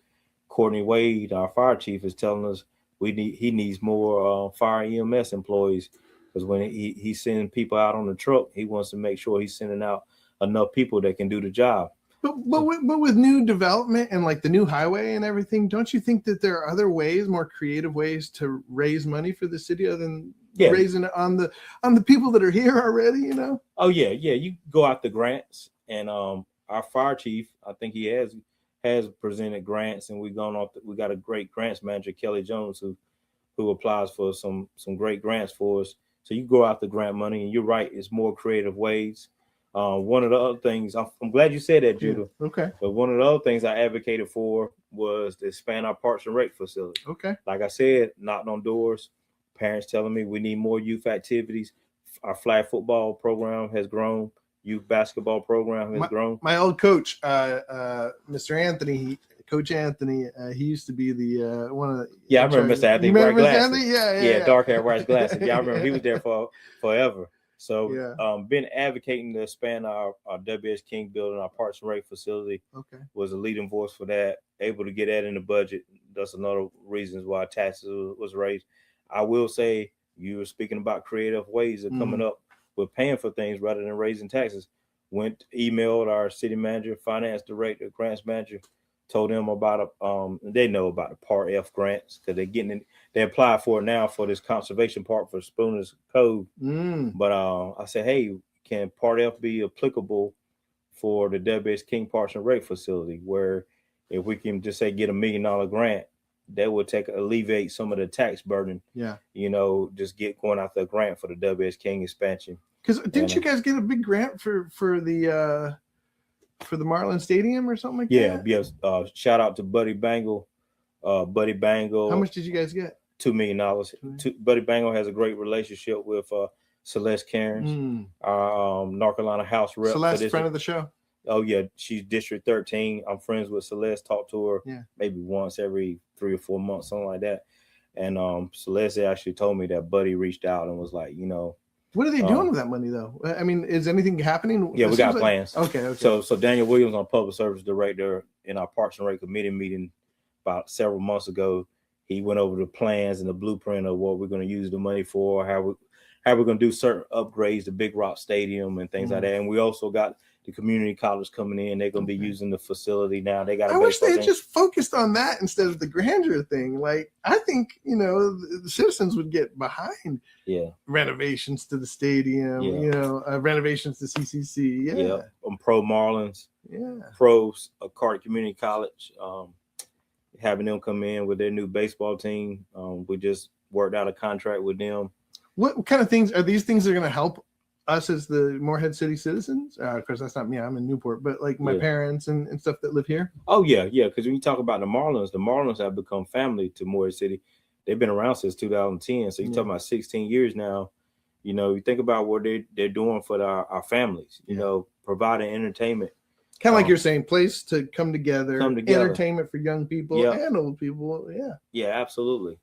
Courtney Wade, our fire chief, is telling us he needs more fire EMS employees, because when he's sending people out on the truck, he wants to make sure he's sending out enough people that can do the job. But with new development and like the new highway and everything, don't you think that there are other ways, more creative ways to raise money for the city other than raising it on the people that are here already? Oh yeah, you go out the grants, and our fire chief, I think he has presented grants, and we got a great grants manager, Kelly Jones, who applies for some great grants for us. So you go out the grant money, and you're right, it's more creative ways. One of the other things, I'm glad you said that, Judah. Yeah, okay. But one of the other things I advocated for was to expand our Parks and Rec facility. Okay. Like I said, knocked on doors, parents telling me we need more youth activities, Our flag football program has grown. Youth basketball program has grown. My old coach, Mr. Anthony, Coach Anthony, he used to be the one of the. Yeah, I remember Mr. Anthony. You remember Mr. Anthony? Yeah. Dark hair, white glasses. Yeah, I remember he was there for forever. So, yeah. Been advocating to expand our W.S. King building, our Parks and Rec facility. Okay. Was a leading voice for that. Able to get that in the budget. That's another reasons why taxes was raised. I will say, you were speaking about creative ways of coming up with paying for things rather than raising taxes. Emailed our city manager, finance director, grants manager, told them about they know about the Part F grants because they apply for it now for this conservation park for Spooner's Cove. But I said, hey, can Part F be applicable for the W.S. King Parks and Rec facility, where if we can just say get $1 million grant, that would alleviate some of the tax burden. Yeah. Just going after a grant for the W.S. King expansion. Because didn't you guys get a big grant for the Marlin Stadium or something like that? Yes. Shout out to Buddy Bangle. Buddy Bangle. How much did you guys get? $2 million. Buddy Bangle has a great relationship with Celeste Cairns, our North Carolina House rep. Celeste, friend of the show. Oh yeah, she's District 13. I'm friends with Celeste. Talk to her maybe once every 3 or 4 months, something like that. And Celeste actually told me that Buddy reached out and was like, what are they doing with that money, though? I mean, is anything happening? Yeah, we got plans. Okay. So Daniel Williams, our public service director, in our Parks and Rec committee meeting about several months ago, he went over the plans and the blueprint of what we're going to use the money for, how we're going to do certain upgrades to Big Rock Stadium and things like that. And we also got the community college coming in. They're going to be using the facility now. They got. I wish they had just focused on that instead of the grandeur thing. Like, I think the citizens would get behind renovations to the stadium. Renovations to CCC. Yeah. Pro Marlins. Yeah. Pro Carter Community College. Having them come in with their new baseball team. We just worked out a contract with them. What kind of things are these things that are going to help us as the Morehead City citizens? Of course, that's not me. I'm in Newport, but like my parents and stuff that live here. Oh yeah. Because when you talk about the Marlins have become family to Morehead City. They've been around since 2010. So you're talking about 16 years now. You think about what they're doing for our families. Providing entertainment. Kind of like you're saying, place to come together, entertainment for young people and old people. Yeah, absolutely.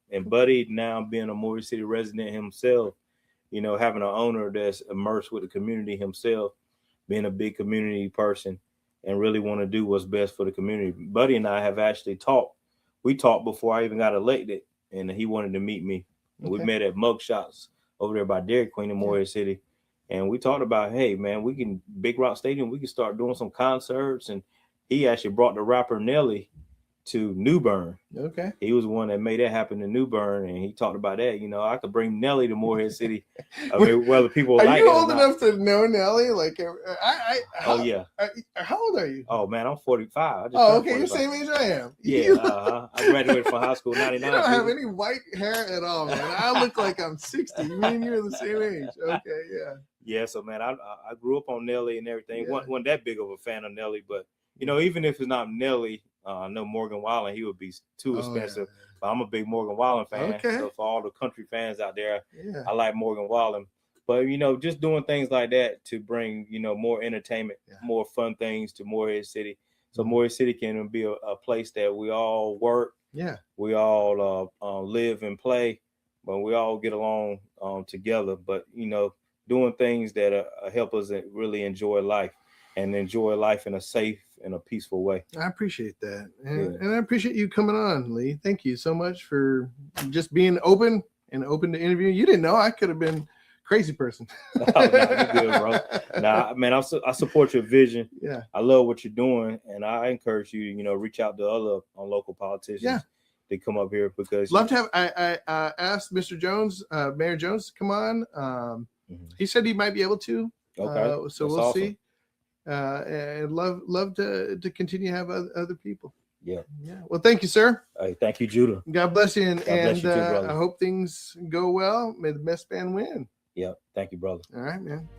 And Buddy, now being a Morehead City resident himself, having an owner that's immersed with the community himself, being a big community person, and really want to do what's best for the community. Buddy and I have actually talked. We talked before I even got elected, and he wanted to meet me. And we met at Mugshots over there by Dairy Queen in Morehead City. And we talked about, hey, man, Big Rock Stadium, we can start doing some concerts. And he actually brought the rapper Nelly to New Bern. Okay. He was the one that made that happen in New Bern. And he talked about that. I could bring Nelly to Morehead City. I mean, whether people are like you old enough to know Nelly? Like, how old are you? Oh, man, I'm 45. Okay. You're the same age I am. Yeah. I graduated from high school in 99. You don't have any white hair at all, man. I look like I'm 60. You mean you're the same age? Okay, yeah. Yeah, so man, I grew up on Nelly and everything. Wasn't that big of a fan of Nelly, but even if it's not Nelly, I know Morgan Wallen, he would be too expensive. Yeah. But I'm a big Morgan Wallen fan. Okay. So for all the country fans out there, I like Morgan Wallen. But just doing things like that to bring more entertainment, more fun things to Morehead City. So Morehead City can be a place that we all work. Yeah. We all live and play, but we all get along together. But doing things that help us really enjoy life and enjoy life in a safe and a peaceful way. I appreciate that. And I appreciate you coming on, Lee. Thank you so much for just being open to interview. You didn't know I could have been a crazy person. No, you're good, bro. Nah, man, I support your vision. Yeah. I love what you're doing. And I encourage you to, reach out to other local politicians. Yeah. They come up here because love to have. I asked Mr. Jones, Mayor Jones, to come on. He said he might be able to. Okay, so we'll awesome. See. And love to continue to have other people. Yeah. Well, thank you, sir. Hey, thank you, Judah. God bless you, and bless you too, I hope things go well. May the best man win. Yeah. Thank you, brother. All right, man.